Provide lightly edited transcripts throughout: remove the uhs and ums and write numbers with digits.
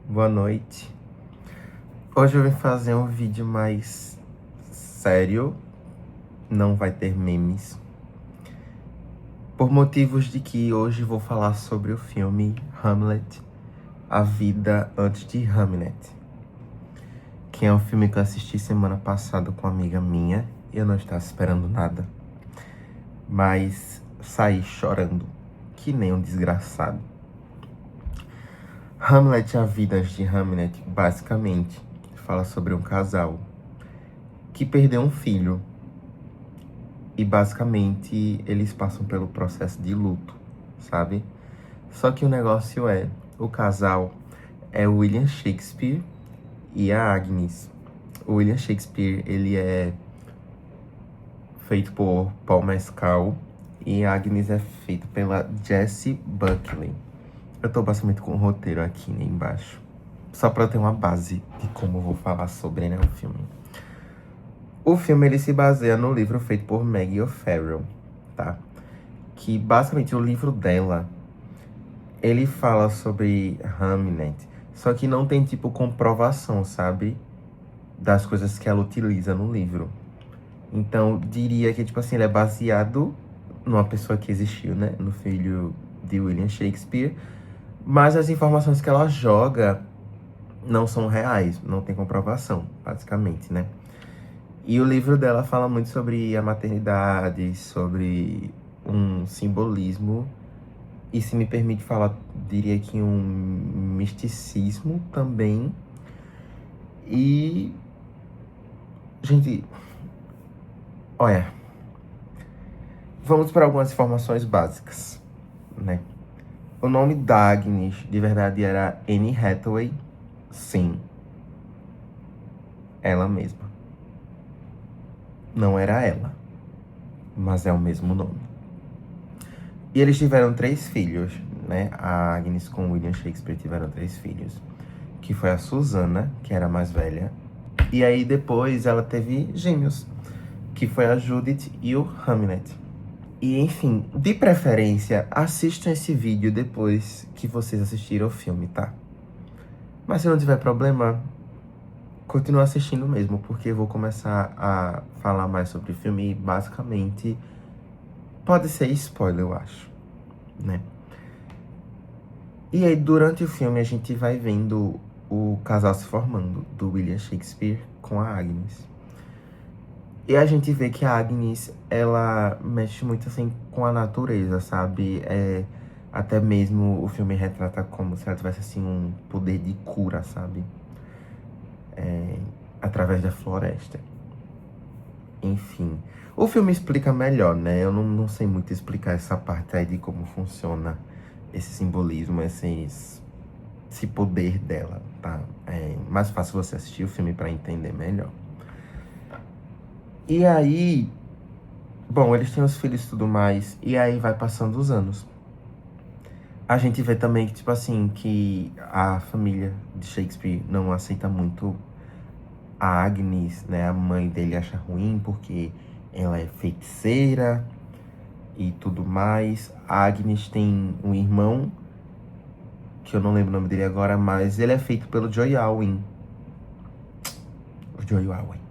boa noite. Hoje eu vim fazer um vídeo mais sério, não vai ter memes. Por motivos de que hoje vou falar sobre o filme Hamlet, A Vida Antes de Hamlet, que é um filme que eu assisti semana passada com uma amiga minha, e eu não estava esperando nada, mas saí chorando, que nem um desgraçado. Hamlet, A Vida Antes de Hamlet, basicamente, fala sobre um casal que perdeu um filho. E basicamente eles passam pelo processo de luto, sabe? Só que o negócio o casal é o William Shakespeare e a Agnes. O William Shakespeare, ele é feito por Paul Mescal e a Agnes é feita pela Jessie Buckley. Eu tô basicamente com o roteiro aqui, né, embaixo, só pra ter uma base de como eu vou falar sobre, né, o filme. O filme, ele se baseia no livro feito por Maggie O'Farrell, tá? Que basicamente o livro dela, ele fala sobre Hamlet, só que não tem tipo comprovação, sabe? Das coisas que ela utiliza no livro. Então, diria que tipo assim, ele é baseado numa pessoa que existiu, né? No filho de William Shakespeare. Mas as informações que ela joga não são reais, não tem comprovação, basicamente, né? E o livro dela fala muito sobre a maternidade, sobre um simbolismo, e se me permite falar, diria que um misticismo também. E, gente, olha, vamos para algumas informações básicas, né? O nome da Agnes, de verdade, era Anne Hathaway. Sim, ela mesma. Não era ela, mas é o mesmo nome. E eles tiveram 3 filhos, né? A Agnes com William Shakespeare tiveram 3 filhos. Que foi a Susana, que era a mais velha. E aí depois ela teve gêmeos, que foi a Judith e o Hamlet. E enfim, de preferência, assistam esse vídeo depois que vocês assistiram o filme, tá? Mas se não tiver problema, continua assistindo mesmo, porque eu vou começar a falar mais sobre o filme e basicamente pode ser spoiler, eu acho, né? E aí, durante o filme, a gente vai vendo o casal se formando, do William Shakespeare com a Agnes. E a gente vê que a Agnes, ela mexe muito, assim, com a natureza, sabe? Até mesmo o filme retrata como se ela tivesse, assim, um poder de cura, sabe? Através da floresta. Enfim. O filme explica melhor, né? Eu não sei muito explicar essa parte aí de como funciona esse simbolismo, esse poder dela, tá? É mais fácil você assistir o filme pra entender melhor. E aí, bom, eles têm os filhos e tudo mais, e aí vai passando os anos. A gente vê também que, tipo assim, que a família de Shakespeare não aceita muito a Agnes, né? A mãe dele acha ruim porque ela é feiticeira e tudo mais. A Agnes tem um irmão, que eu não lembro o nome dele agora, mas ele é feito pelo Joy Alwyn. O Joy Alwyn.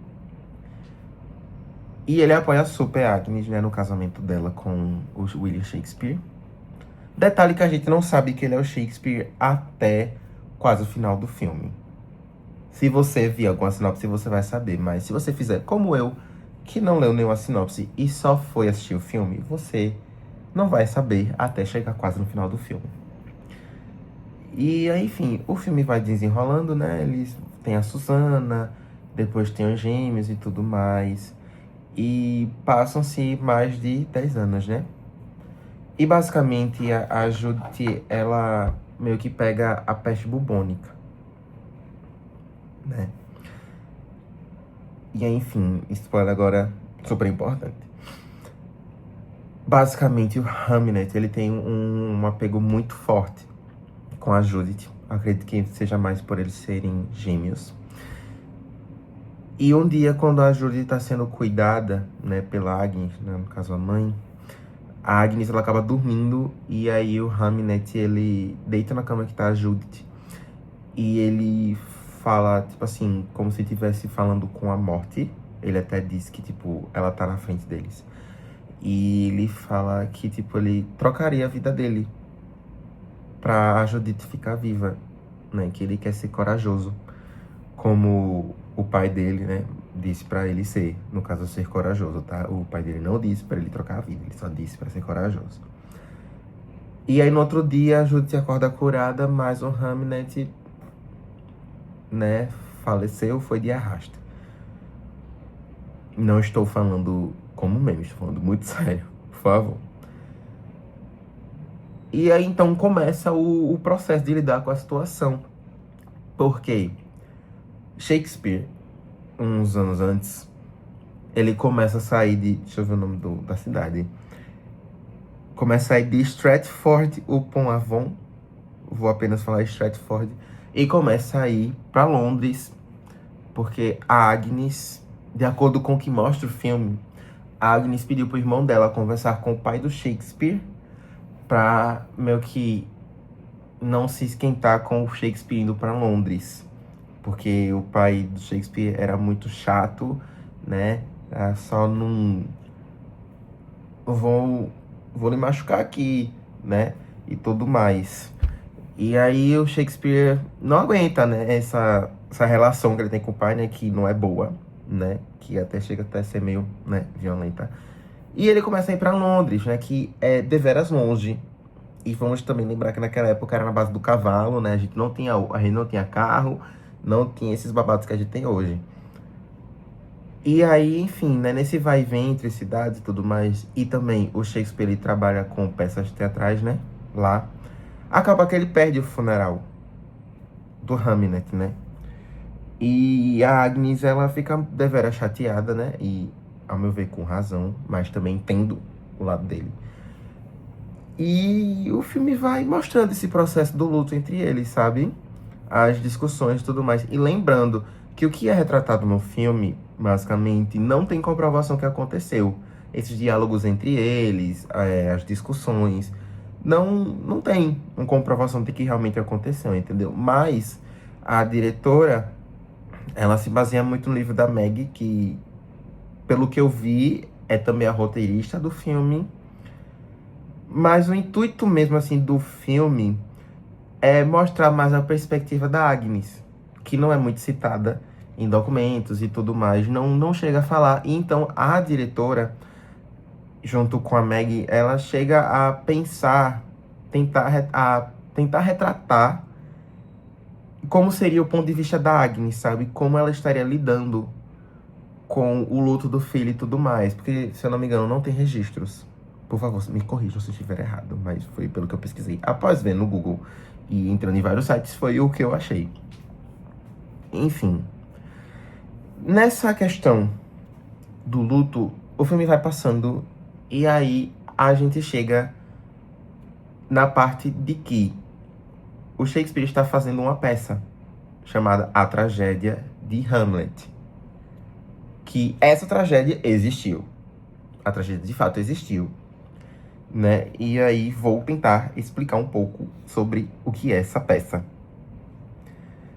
E ele apoia super a Agnes, né, no casamento dela com o William Shakespeare. Detalhe que a gente não sabe que ele é o Shakespeare até quase o final do filme. Se você vir alguma sinopse, você vai saber. Mas se você fizer como eu, que não leu nenhuma sinopse e só foi assistir o filme, você não vai saber até chegar quase no final do filme. E aí, enfim, o filme vai desenrolando, né? Eles têm a Susana, depois tem os gêmeos e tudo mais. E passam-se mais de 10 anos, né? E basicamente a Judith, ela meio que pega a peste bubônica, né? E aí, enfim, spoiler agora super importante. Basicamente, o Hamlet, ele tem um apego muito forte com a Judith. Acredito que seja mais por eles serem gêmeos. E um dia, quando a Judith está sendo cuidada, né, pela Agnes, né, no caso a mãe, a Agnes, ela acaba dormindo, e aí o Hamlet, ele deita na cama que tá a Judith. E ele fala, tipo assim, como se estivesse falando com a morte. Ele até diz que, tipo, ela tá na frente deles. E ele fala que, tipo, ele trocaria a vida dele pra a Judith ficar viva, né? Que ele quer ser corajoso, como o pai dele, né, disse pra ele ser. No caso, ser corajoso, tá? O pai dele não disse pra ele trocar a vida, ele só disse pra ser corajoso. E aí, no outro dia, a Judith acorda curada, mas o Hamlet, né, faleceu, foi de arrasta. Não estou falando como meme, estou falando muito sério, por favor. E aí, então, começa o processo de lidar com a situação. Porque Shakespeare, uns anos antes, ele começa a sair de... Deixa eu ver o nome da cidade. Começa a sair de Stratford-upon-Avon. Vou apenas falar Stratford. E começa a ir para Londres. Porque a Agnes, de acordo com o que mostra o filme, a Agnes pediu pro irmão dela conversar com o pai do Shakespeare pra meio que não se esquentar com o Shakespeare indo pra Londres. Porque o pai do Shakespeare era muito chato, né? Era só não... Vou lhe machucar aqui, né? E tudo mais. E aí o Shakespeare não aguenta, né? Essa relação que ele tem com o pai, né? Que não é boa, né? Que até chega até a ser meio, né, violenta. E ele começa a ir pra Londres, né? Que é deveras longe. E vamos também lembrar que naquela época era na base do cavalo, né? A gente não tinha carro, não tinha esses babados que a gente tem hoje. E aí, enfim, né? Nesse vai e vem entre cidades e tudo mais. E também o Shakespeare ele trabalha com peças teatrais, né? Lá. Acaba que ele perde o funeral do Hamlet, né? E a Agnes, ela fica deveras chateada, né? E, ao meu ver, com razão, mas também entendo o lado dele. E o filme vai mostrando esse processo do luto entre eles, sabe? As discussões e tudo mais. E lembrando que o que é retratado no filme, basicamente, não tem comprovação que aconteceu. Esses diálogos entre eles, as discussões, não tem uma comprovação de que realmente aconteceu, entendeu? Mas a diretora, ela se baseia muito no livro da Meg, que, pelo que eu vi, é também a roteirista do filme. Mas o intuito mesmo, assim, do filme é mostrar mais a perspectiva da Agnes, que não é muito citada em documentos e tudo mais, não chega a falar. E então a diretora, junto com a Meg, ela chega a pensar, tentar retratar como seria o ponto de vista da Agnes, sabe? Como ela estaria lidando com o luto do filho e tudo mais. Porque, se eu não me engano, não tem registros. Por favor, me corrijam se eu estiver errado, mas foi pelo que eu pesquisei. Após ver no Google e entrando em vários sites, foi o que eu achei. Enfim, nessa questão do luto, o filme vai passando e aí a gente chega na parte de que o Shakespeare está fazendo uma peça chamada A Tragédia de Hamlet. Que essa tragédia existiu. A tragédia de fato existiu, né? E aí vou tentar explicar um pouco sobre o que é essa peça.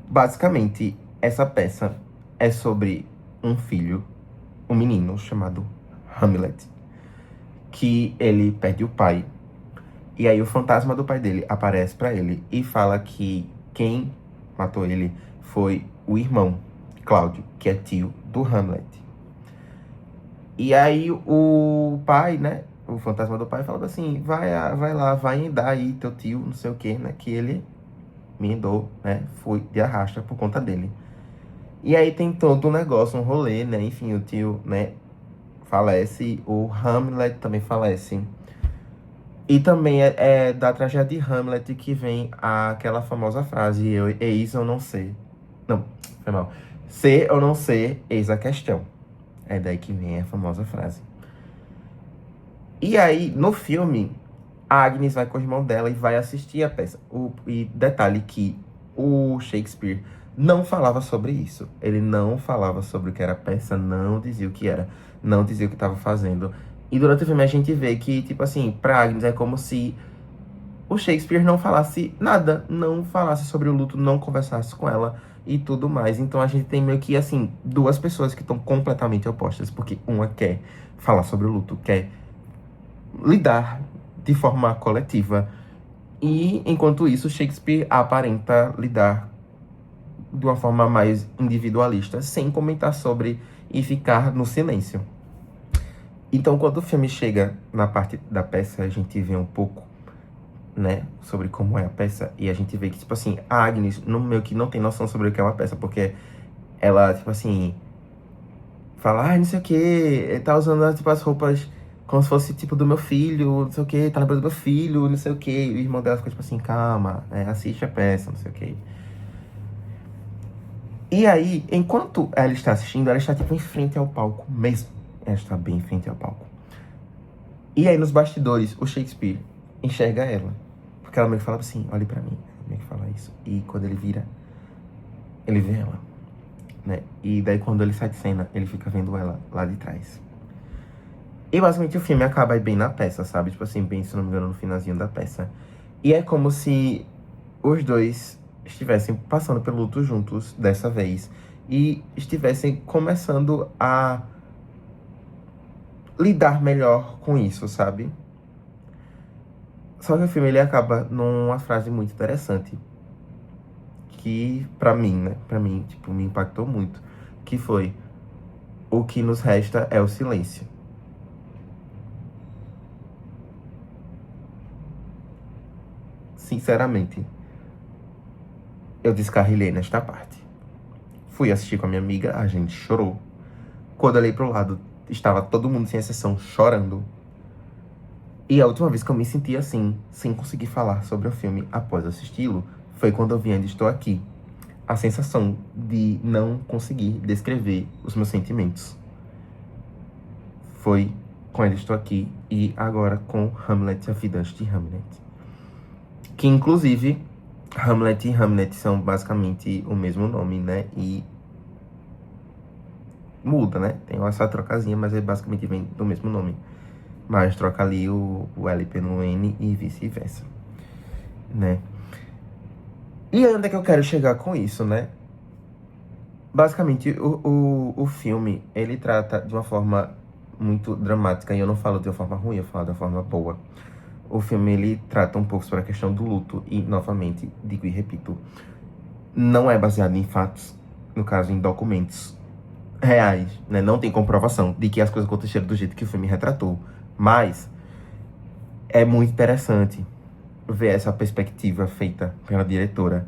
Basicamente, essa peça é sobre um filho, um menino chamado Hamlet, que ele perde o pai. E aí o fantasma do pai dele aparece pra ele e fala que quem matou ele foi o irmão, Cláudio, que é tio do Hamlet. E aí o pai, né, o fantasma do pai fala assim, vai lá, vai endar aí teu tio, não sei o que, né, que ele me endou, né, fui de arrasta por conta dele. E aí tem todo um negócio, um rolê, né, enfim, o tio, né, falece, o Hamlet também falece. E também é da tragédia de Hamlet que vem aquela famosa frase, eis ou não ser. Não, foi mal. Ser ou não ser, eis a questão. É daí que vem a famosa frase. E aí, no filme, a Agnes vai com o irmão dela e vai assistir a peça. E detalhe que o Shakespeare não falava sobre isso. Ele não falava sobre o que era a peça, não dizia o que era, não dizia o que estava fazendo. E durante o filme a gente vê que, tipo assim, pra Agnes é como se o Shakespeare não falasse nada, não falasse sobre o luto, não conversasse com ela e tudo mais. Então a gente tem meio que, assim, duas pessoas que estão completamente opostas, porque uma quer falar sobre o luto, quer lidar de forma coletiva, e enquanto isso, Shakespeare aparenta lidar de uma forma mais individualista, sem comentar sobre e ficar no silêncio. Então, quando o filme chega na parte da peça, a gente vê um pouco, né, sobre como é a peça, e a gente vê que, tipo assim, a Agnes, no meio que não tem noção sobre o que é uma peça, porque ela, tipo assim, fala, não sei o que, tá usando, tipo, as roupas como se fosse, tipo, do meu filho, não sei o que, tá lembrando do meu filho, não sei o que, e o irmão dela fica, tipo assim, calma, assiste a peça, não sei o que. E aí, enquanto ela está assistindo, ela está, tipo, em frente ao palco mesmo. Ela está bem em frente ao palco. E aí, nos bastidores, o Shakespeare enxerga ela. Porque ela meio que fala assim, olhe pra mim. Ela meio que fala isso. E quando ele vira, ele vê ela, né? E daí, quando ele sai de cena, ele fica vendo ela lá de trás. E, basicamente, o filme acaba aí bem na peça, sabe? Tipo assim, bem, se não me engano, no finalzinho da peça. E é como se os dois estivessem passando pelo luto juntos dessa vez. E estivessem começando a lidar melhor com isso, sabe? Só que o filme, ele acaba numa frase muito interessante. Que, pra mim, né? Pra mim, tipo, me impactou muito. Que foi, o que nos resta é o silêncio. Sinceramente, eu descarrilhei nesta parte. Fui assistir com a minha amiga, a gente chorou. Quando eu olhei pro lado, estava todo mundo, sem exceção, chorando. E a última vez que eu me senti assim, sem conseguir falar sobre o filme após assisti-lo, foi quando eu vi Ainda Estou Aqui. A sensação de não conseguir descrever os meus sentimentos. Foi com Ainda Estou Aqui e agora com Hamlet, A Vida Antes de Hamlet. Que, inclusive, Hamlet e Hamnet são basicamente o mesmo nome, né? E muda, né? Tem essa trocazinha, mas basicamente vem do mesmo nome. Mas troca ali o L no N e vice-versa, né? E onde é que eu quero chegar com isso, né? Basicamente, o filme, ele trata de uma forma muito dramática, e eu não falo de uma forma ruim, eu falo de uma forma boa. O filme, ele trata um pouco sobre a questão do luto, e, novamente, digo e repito, não é baseado em fatos, no caso, em documentos reais, né? Não tem comprovação de que as coisas aconteceram do jeito que o filme retratou. Mas é muito interessante ver essa perspectiva feita pela diretora.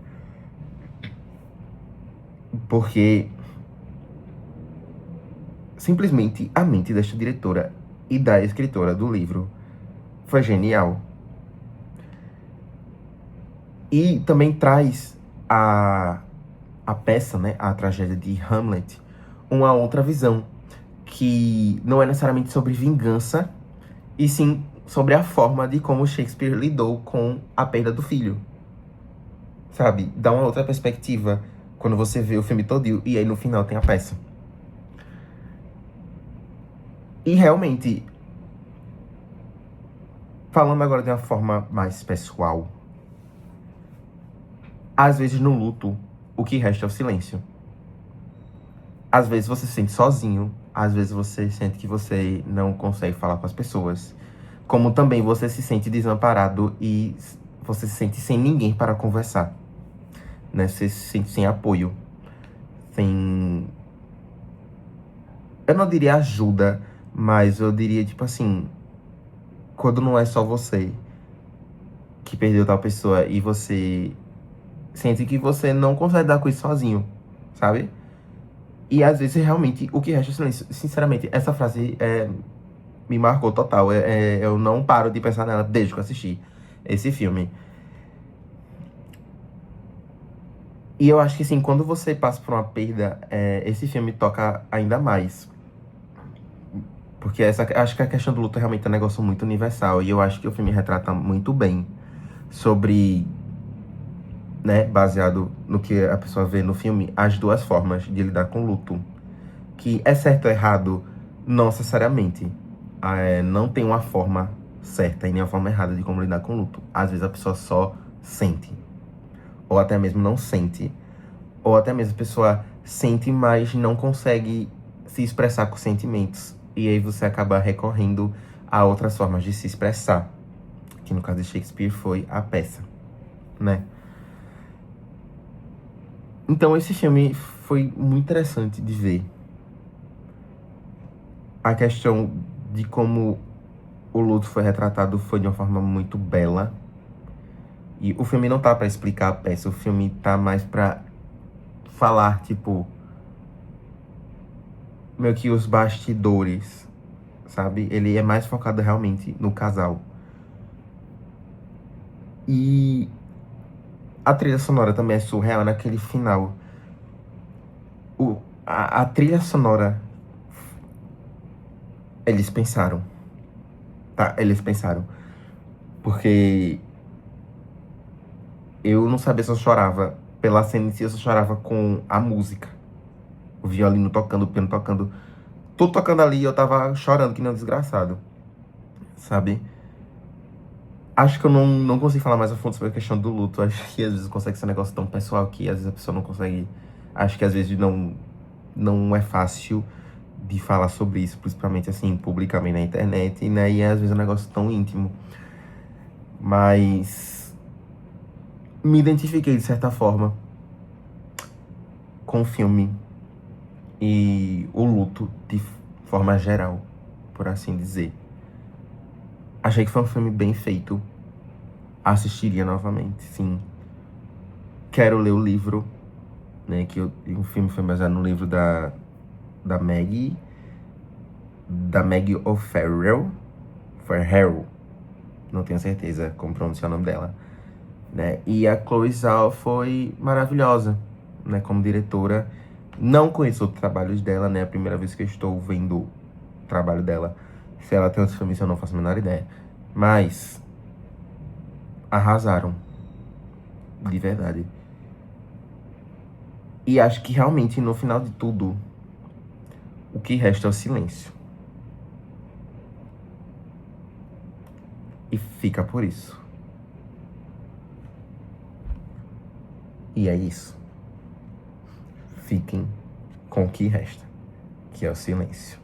Porque simplesmente a mente desta diretora e da escritora do livro foi genial. E também traz a peça, né, a tragédia de Hamlet, uma outra visão, que não é necessariamente sobre vingança, e sim sobre a forma de como Shakespeare lidou com a perda do filho. Sabe? Dá uma outra perspectiva quando você vê o filme todo e aí no final tem a peça. E realmente, falando agora de uma forma mais pessoal, às vezes no luto, o que resta é o silêncio. Às vezes você se sente sozinho, às vezes você sente que você não consegue falar com as pessoas. Como também você se sente desamparado e você se sente sem ninguém para conversar, né? Você se sente sem apoio, sem... Eu não diria ajuda, mas eu diria, tipo assim, quando não é só você que perdeu tal pessoa e você sente que você não consegue dar com isso sozinho, sabe? E às vezes realmente o que resta é silêncio. Sinceramente, essa frase me marcou total. Eu não paro de pensar nela desde que eu assisti esse filme. E eu acho que assim, quando você passa por uma perda, esse filme toca ainda mais. Porque acho que a questão do luto realmente é um negócio muito universal. E eu acho que o filme retrata muito bem sobre, né, baseado no que a pessoa vê no filme, as duas formas de lidar com o luto. Que é certo ou errado, não necessariamente. Não tem uma forma certa e nem uma forma errada de como lidar com o luto. Às vezes a pessoa só sente, ou até mesmo não sente, ou até mesmo a pessoa sente, mas não consegue se expressar com sentimentos. E aí você acaba recorrendo a outras formas de se expressar, que no caso de Shakespeare foi a peça, né? Então esse filme foi muito interessante de ver. A questão de como o luto foi retratado foi de uma forma muito bela. E o filme não tá pra explicar a peça, o filme tá mais pra falar, tipo, meio que os bastidores, sabe? Ele é mais focado realmente no casal. E a trilha sonora também é surreal naquele final. A trilha sonora, eles pensaram, tá? Eles pensaram. Porque eu não sabia se eu chorava pela cena em si, eu só chorava com a música. O violino tocando, o piano tocando. Tudo tocando ali, eu tava chorando que nem um desgraçado, sabe? Acho que eu não consigo falar mais a fundo sobre a questão do luto. Acho que às vezes consegue ser um negócio tão pessoal que às vezes a pessoa não consegue. Acho que às vezes não é fácil de falar sobre isso, principalmente assim, publicamente na internet, né? E às vezes é um negócio tão íntimo. Mas me identifiquei de certa forma com o filme e o luto de forma geral, por assim dizer. Achei que foi um filme bem feito. Assistiria novamente, sim. Quero ler o livro, né? O filme foi baseado no livro da Maggie. Da Maggie O'Farrell. Farrell. Não tenho certeza como pronunciar o nome dela. Né? E a Chloe Zhao foi maravilhosa, né? Como diretora. Não conheço outros trabalhos dela, né? É a primeira vez que eu estou vendo o trabalho dela. Se ela tem outros filmes, eu não faço a menor ideia. Mas arrasaram. De verdade. E acho que realmente, no final de tudo, o que resta é o silêncio. E fica por isso. E é isso. Fiquem com o que resta, que é o silêncio.